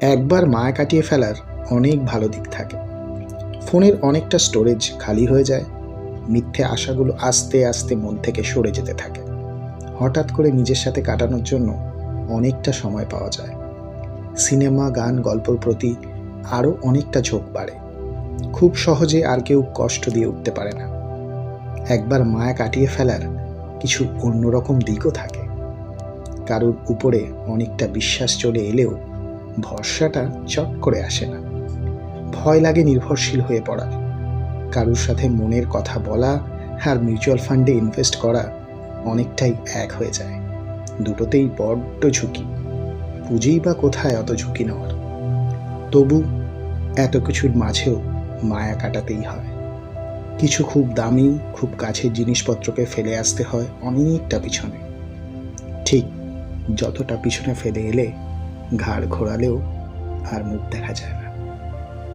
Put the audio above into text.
একবার মায়া কাটিয়ে ফেলার অনেক ভালো দিক থাকে। ফোনের অনেকটা স্টোরেজ খালি হয়ে যায়, মিথ্যে আশাগুলো আস্তে আস্তে মন থেকে সরে যেতে থাকে। হঠাৎ করে নিজের সাথে কাটানোর জন্য অনেকটা সময় পাওয়া যায়। সিনেমা, গান, গল্পর প্রতি আরও অনেকটা ঝোঁক বাড়ে। খুব সহজে আর কেউ কষ্ট দিয়ে উঠতে পারে না। একবার মায়া কাটিয়ে ফেলার কিছু অন্যরকম দিকও থাকে। কারোর উপরে অনেকটা বিশ্বাস চলে এলেও ভরসাটা চট করে আসে না। ভয় লাগে নির্ভরশীল হয়ে পড়ার। কারোর সাথে মনের কথা বলা আর মিউচুয়াল ফান্ডে ইনভেস্ট করা অনেকটাই এক হয়ে যায়। দুটোতেই বড্ড ঝুঁকি। পুঁজিই বা কোথায় অত ঝুঁকি নেওয়ার। তবু এত কিছুর মাঝেও মায়া কাটাতেই হয়। কিছু খুব দামি, খুব কাছের জিনিসপত্রকে ফেলে আসতে হয় অনেকটা পিছনে। ঠিক যতটা পিছনে ফেলে এলে ঘাড় ঘোরালেও আর মুখ দেখা যায় না।